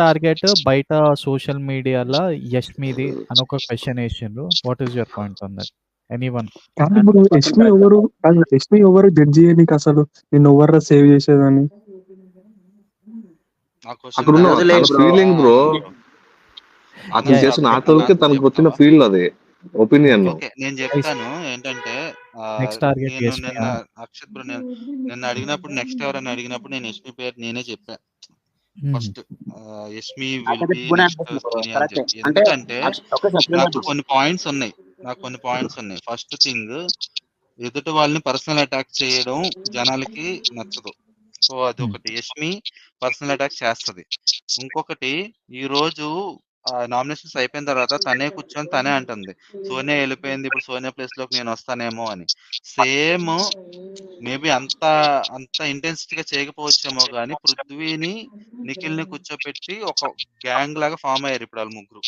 Target బయట social మీడియాలో యష్మిది అని ఒక క్వశ్చన్ వేసిండ్రు. What is your point on that? Anyone? కానీ ఇప్పుడు యష్మి ఎవరు కాదు, యష్మి ఎవరు జడ్జి చేయనీకి అసలు? నిన్ను ఎవర్రా సేవ్ చేసేదని? ఆ క్వశ్చన్ అక్కడున్న కాదు తన బ్రో. ఫీలింగ్ బ్రో, అతను Yeah, చేసిన yeah. ఆతలకి తనకు వచ్చిన ఫీల్ అది ఒపీనియన్. ఓకే, నేను చెప్తాను ఏంటంటే నెక్స్ట్ టార్గెట్ నేను యష్మి. నిన్న అక్షత్ బ్రో నిన్న అడిగినప్పుడు నెక్స్ట్ ఎవరని అడిగినప్పుడు నేను యష్మి పేరు నేనే చెప్పా first. Yashmi will be next Sonia అని చెప్పి. ఎందుకంటే నాకు కొన్ని పాయింట్స్ ఉన్నాయి. ఫస్ట్ థింగ్, ఎదుటి వాళ్ళని పర్సనల్ అటాక్ చేయడం జనాలకి నచ్చదు. సో అది ఒకటి. యష్మి పర్సనల్ అటాక్ చేస్తది. ఇంకొకటి, ఈ రోజు నామినేషన్స్ అయిపోయిన తర్వాత తనే కూర్చొని తనే అంటుంది సోనియా వెళ్ళిపోయింది, ఇప్పుడు సోనియా ప్లేస్ లోకి నేను వస్తానేమో అని. సేమ్ మేబీ అంత ఇంటెన్సిటీగా చేయకపోవచ్చేమో కానీ పృథ్వీని నిఖిల్ ని కూర్చోపెట్టి ఒక గ్యాంగ్ లాగా ఫామ్ అయ్యారు ఇప్పుడు వాళ్ళు ముగ్గురు.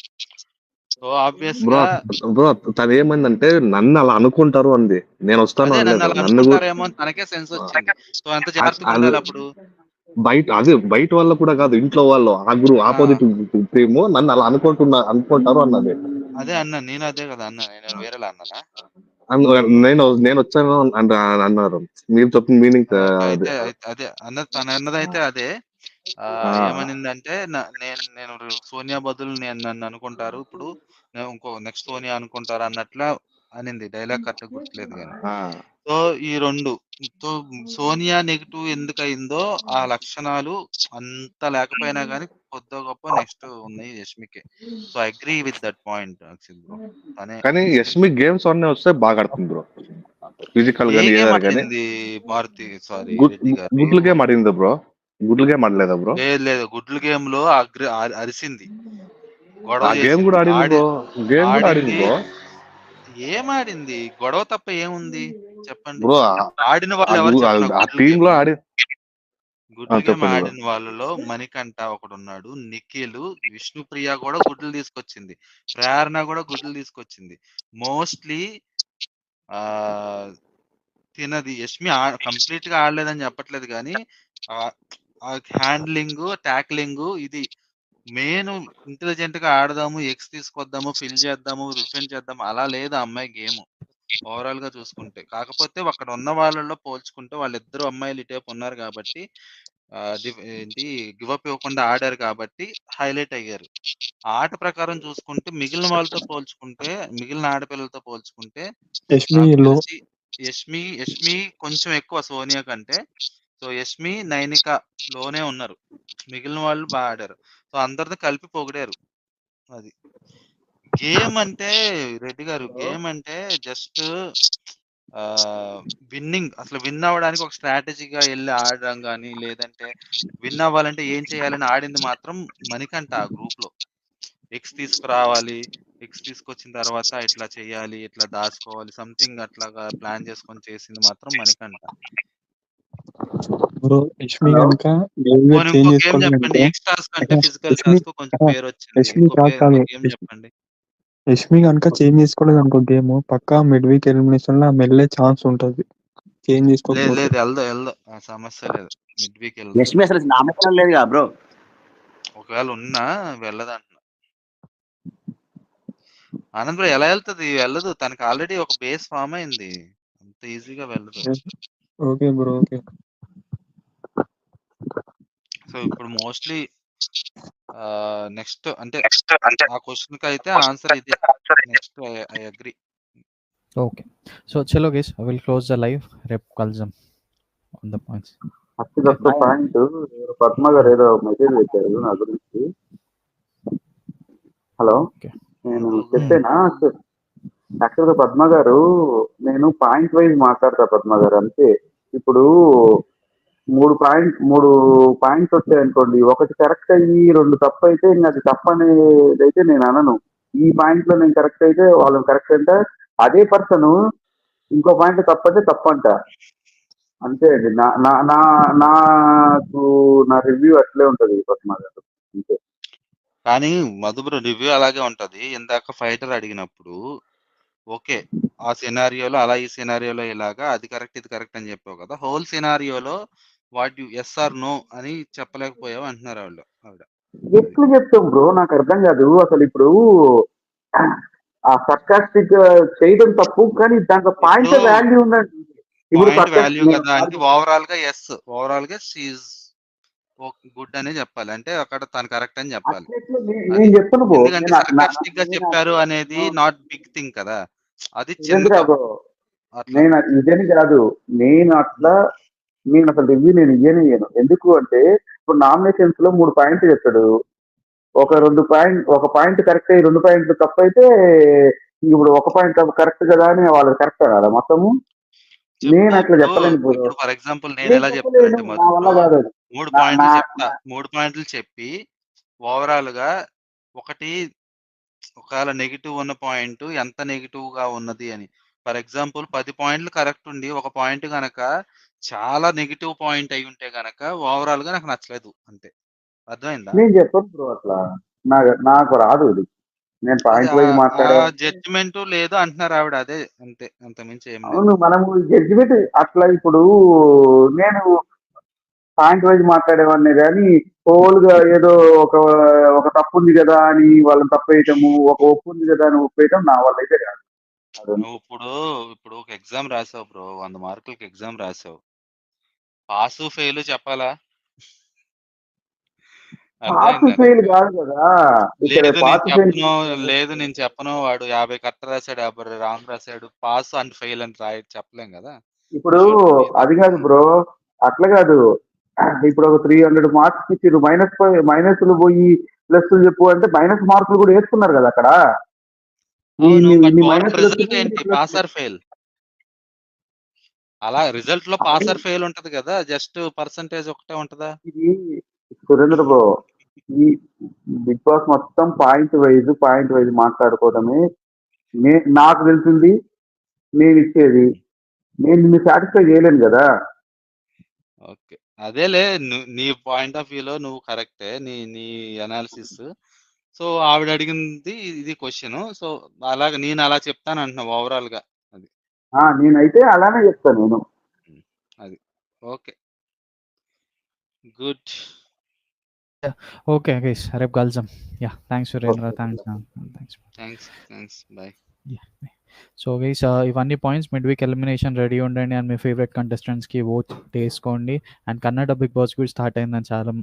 సో ఆబ్వియస్ బ్రో గా బ్రో తను ఏమైందంటే నన్ను అలా అనుకుంటారు అంది, నేను వస్తాను అదే నన్ను అనలేదు. అలా నన్ను అనుకుంటారేమో అని తనకే సెన్స్ వచ్చింది. సో అంత జాగ్రత్తగా అది ఉండాలి అప్పుడు. బయట వాళ్ళు కూడా కాదు, ఇంట్లో వాళ్ళు ఆపోజిట్ టీమ్ నన్ను అలా అనుకుంటారు అన్నది. అదే అన్నా, నేను అదే కదా అన్నా, నేను వేరేలా అన్నానా? నేను వచ్చాను అన్నారు. మీరు చెప్పిన మీనింగ్ అయితే అదే తన అన్నదైతే అదే. ఏమనిందంటే నేను సోనియా బదులు నన్ను అనుకుంటారు, ఇప్పుడు ఇంకో నెక్స్ట్ సోనియా అనుకుంటారు అన్నట్లా అనింది. డైలాగ్ కరెక్ట్ గుర్తులేదు కానీ. సో ఈ రెండు, సోనియా నెగిటివ్ ఎందుకు అయిందో ఆ లక్షణాలు అంత లేకపోయినా గానీ కొద్ది గొప్ప నెక్స్ట్ ఉన్నాయి యష్మికి. So I agree with that point Akshith bro. కానీ యష్మి గేమ్స్ అన్నీ వస్తే బాగా ఆడుతుంది బ్రో, ఫిజికల్ ఏ గానీ గేమ్ ఏదైనా కానీ. ఆడింది మారుతి, సారీ రెడ్డి గారు? గుడ్లు గేమ్ ఆడింది బ్రో, గుడ్లు గేమ్ ఆడలేదా బ్రో? లేదు, గుడ్లు గేమ్ లో అరిసింది, ఆ గొడవ గేమ్ కూడా చేసింది, ఆడింది బ్రో, గేమ్ కూడా ఆడింది ఆడింది. బ్రో. ఏమాడింది? గొడవ తప్ప ఏముంది చెప్పండి? బ్రో ఆడిన వాళ్ళు ఎవరు చెప్పిన ఆ గుడ్లు టీమ్ గేమ్ లో ఆడి గుడ్లు గేమ్ చెప్పండి బ్రో. ఆడిన వాళ్ళలో మణికంఠ ఒకడున్నాడు, నిఖిల్, విష్ణుప్రియ కూడా గుడ్లు తీసుకొచ్చింది, ప్రేరణ కూడా గుడ్లు తీసుకొచ్చింది. మోస్ట్లీ ఆ తినది యష్మి కంప్లీట్ గా ఆడలేదని చెప్పట్లేదు కానీ హ్యాండ్లింగ్, టాక్లింగ్, ఇది మెయిన్ ఇంటెలిజెంట్ గా ఆడదాము, ఎక్స్ తీసుకొద్దాము, ఫిల్ చేద్దాము, రిఫెండ్ చేద్దాము అలా లేదు ఆ అమ్మాయి గేమ్ ఓవరాల్ గా చూసుకుంటే. కాకపోతే అక్కడ ఉన్న వాళ్ళలో పోల్చుకుంటే వాళ్ళిద్దరు అమ్మాయిలు ఇటేపు ఉన్నారు కాబట్టి ఏంటి గివప్ ఇవ్వకుండా ఆడారు కాబట్టి హైలైట్ అయ్యారు. ఆట ప్రకారం చూసుకుంటే మిగిలిన వాళ్ళతో పోల్చుకుంటే, మిగిలిన ఆడపిల్లలతో పోల్చుకుంటే నాకు తెలిసి యష్మి కొంచెం ఎక్కువ సోనియా కంటే. సో యష్మి, నైనిక లోనే ఉన్నారు, మిగిలిన వాళ్ళు బాగా ఆడారు. సో అందరితో కలిపి పొగిడారు. అది గేమ్ అంటే రెడ్డి గారు, గేమ్ అంటే జస్ట్ విన్నింగ్. అసలు విన్ అవ్వడానికి ఒక స్ట్రాటజీగా వెళ్ళి ఆడడం కానీ, లేదంటే విన్ అవ్వాలంటే ఏం చేయాలని ఆడింది మాత్రం మణికంఠ. ఆ గ్రూప్ లో ఎక్స్ తీసుకురావాలి, ఎక్స్ తీసుకొచ్చిన తర్వాత ఇట్లా చేయాలి, ఇట్లా దాచుకోవాలి, సంథింగ్ అట్లాగా ప్లాన్ చేసుకొని చేసింది మాత్రం మణికంఠ. బ్రో యష్మి కనుక బిహేవియర్ చేంజ్ ఇంకో గేమ్ చెప్పండి, చేసుకోలేదంటే ఎక్స్ టాస్క్ అంటే ఫిజికల్ టాస్క్ కొంచెం పేరు వచ్చింది. యష్మి ఇంకో గేమ్ చెప్పండి. యష్మి కనుక చేంజ్ చేసుకోలేదు అనుకో గేమ్, పక్కా మిడ్ వీక్ ఎలిమినేషన్ లో మెల్లే ఛాన్స్ ఉంటది. చేంజ్ చేసుకోకపోతే లేదు వెళ్దా ఆ సమస్య లేదు, మిడ్ వీక్ వెళ్దాం. యష్మి అసలు నామకం లేదు కదా బ్రో. ఒకవేళ ఉన్నా వెళ్ళదంటున్నా. ఆనంద్ బ్రో ఎలా వెళ్తది? వెళ్ళదు, తనకి ఆల్రెడీ ఒక బేస్ ఫామ్ అయింది, అంత ఈజీగా వెళ్ళదు. Okay bro, okay. సో ఇప్పుడు మోస్ట్లీ నెక్స్ట్ అంటే ఆ క్వశ్చన్ కి అయితే ఆన్సర్ ఇదే. Next I agree. Okay, so చలో guys, I will close the live. రేపు కలుద్దాం on the points. First point, Padma గారు ఏదో మెసేజ్ పెట్టారు నా గురించి. హలో, నేను చెప్పేనా? యాక్చువల్గా పద్మ గారు, నేను పాయింట్ వైజ్ మాట్లాడతా పద్మ గారు, అంతే. ఇప్పుడు 3 పాయింట్స్ వచ్చాయనుకోండి, ఒకటి కరెక్ట్ అయ్యి 2 తప్పు అయితే ఇంకా అది తప్పు అనేది అయితే నేను అనను. ఈ పాయింట్ లో నేను కరెక్ట్ అయితే వాళ్ళు కరెక్ట్ అంటే, అదే పర్సన్ ఇంకో పాయింట్ తప్పంటే తప్పంట, అంతే అండి. నాకు నా రివ్యూ అట్లే ఉంటది పద్మ గారు, అంతే. కానీ మధుబ్రో రివ్యూ అలాగే ఉంటది. ఇందాక ఫైటర్ అడిగినప్పుడు ఓకే ఆ సినారియోలో అలా, ఈ సినారియోలో ఇలాగా, అది కరెక్ట్ ఇది కరెక్ట్ అని చెప్పావు కదా, హోల్ సినారియోలో what yes or no అని చెప్పలేకపోయావు అంటున్నారు ఆవిడ. ఎట్లు చెప్తాం బ్రో, నాకు అర్థం కాదు అసలు. ఇప్పుడు ఆ సర్కాస్టిక్ చేయడం తప్పు, కానీ దాంట్లో పాయింట్ ఇప్పుడు వాల్యూ ఉందండి. ఇప్పుడు పాయింట్ వాల్యూ నేను కదా అంటే ఓవరాల్ గా ఎస్, ఓవరాల్ గా షీఈ్ గుడ్ అనే చెప్పాలి. అంటే అక్కడ తను కరెక్ట్ అని చెప్పాలి. అట్లెట్లు అది నేను చెప్పను బ్రో. ఎందుకంటే సర్కాస్టిక్ గా చెప్పారు అనేది నాట్ బిగ్ థింగ్ కదా, అది చిన్న ఇదంతా తప్పు బ్రో, అట్లా. నేను ఇదని కాదు, నేను అట్లా నేను అసలు రివ్యూ నేను ఇయ్యను. ఎందుకు అంటే ఇప్పుడు నామినేషన్స్ లో 3 పాయింట్లు చెప్తాడు, ఒక పాయింట్ కరెక్ట్ అయ్యి 2 పాయింట్లు తప్పు అయితే ఇప్పుడు 1 పాయింట్ కరెక్ట్ కదా అని వాళ్ళకి కరెక్ట్ కదా మొత్తము. నేను అట్లా చెప్పలేను బ్రో. ఇప్పుడు ఫర్ ఎగ్జాంపుల్ నేను నేను ఎలా చెప్పలేను, చెప్తానంటే నా వల్ల మొదట్లో కాదు అది. 3 నా పాయింట్లు నా చెప్తా, 3 పాయింట్లు చెప్పి ఓవరాల్ గా ఒకటి ఒకవేళ నెగిటివ్ ఉన్న పాయింట్ ఎంత నెగిటివ్ గా ఉన్నది అని. ఫర్ ఎగ్జాంపుల్ 10 పాయింట్లు కరెక్ట్ ఉండి ఒక పాయింట్ గనక చాలా నెగిటివ్ పాయింట్ అయి ఉంటే గనక ఓవరాల్ గా నాకు నచ్చలేదు అంతే. అర్థమైందా? నేను చెప్పను బ్రో అట్లా. నాకు రాదు ఇది. నేను అది పాయింట్ వైజ్ మాట్లాడే జడ్జిమెంట్ లేదు అంటున్నారు ఆవిడ, అదే అంతే, అంతమించి ఏం లేదు. అవును, మనము జడ్జిమెంట్ అట్లా. ఇప్పుడు నేను పాయింట్ వైజ్ మాట్లాడేవాడిని కానీ హోల్ గా ఏదో ఒక ఒక తప్పు ఉంది కదా అని వాళ్ళని తప్పేయటము, ఒక ఒప్పు ఉంది కదా అని ఒప్పేయటం నా వల్ల అయితే కాదు. నువ్వు ఇప్పుడు ఒక ఎగ్జామ్ రాసావు బ్రో, 100 మార్కులకి ఎగ్జామ్ రాసావు, పాస్ ఫెయిల్ చెప్పాలా? పాస్ ఫెయిల్ కాదు కదా ఇక్కడ. లేదు నేను చెప్పను, వాడు 50 కరెక్ట్ రాశాడు 50 రాంగ్ రాశాడు, పాస్ అండ్ ఫెయిల్ అని చెప్పలేం కదా. ఇప్పుడు అది కాదు బ్రో, అట్లా కాదు. ఇప్పుడు ఒక 300 మార్క్స్ ఇచ్చి మైనస్లు పోయి ప్లస్ చెప్పు అంటే మైనస్ మార్కులు కూడా వేసుకున్నారు కదా అక్కడ. రిజల్ట్ ఏంటి, పాస్ ఆర్ ఫెయిల్? అలా రిజల్ట్ లో పాస్ ఆర్ ఫెయిల్ ఉంటది కదా, జస్ట్ పర్సంటేజ్ ఒకటే ఉంటదా? ఇది సురేంద్ర బ్రో, ఈ బిగ్ బాస్ మొత్తం పాయింట్ వైజ్ మాట్లాడుకోవడమే. నాకు తెలిసింది నేను ఇచ్చేది, నేను నిన్ను సాటిస్ఫై చేయలేను కదా. ఓకే, అదేలే, నీ పాయింట్ ఆఫ్ వ్యూలో నువ్వు కరెక్టే, నీ అనాలిసిస్. సో ఆవిడ అడిగింది ఇది క్వశ్చన్, సో అలాగే నేను అలా చెప్తాను అంటున్నావు ఓవరాల్ గా. అది నేనైతే అలానే చెప్తాను నేను. అది ఓకే, గుడ్. ఓకే గైస్, రేపు కలుద్దాం. Yeah, thanks Surendra, thanks bye. So guys, ఇవన్నీ points mid week elimination ready ఉండండి అండ్ మీ ఫేవరెట్ కంటెస్టెంట్స్కి ఓట్ చేసుకోండి. అండ్ కన్నడ బిగ్ బాస్ కూడా స్టార్ట్ అయిందని చాలా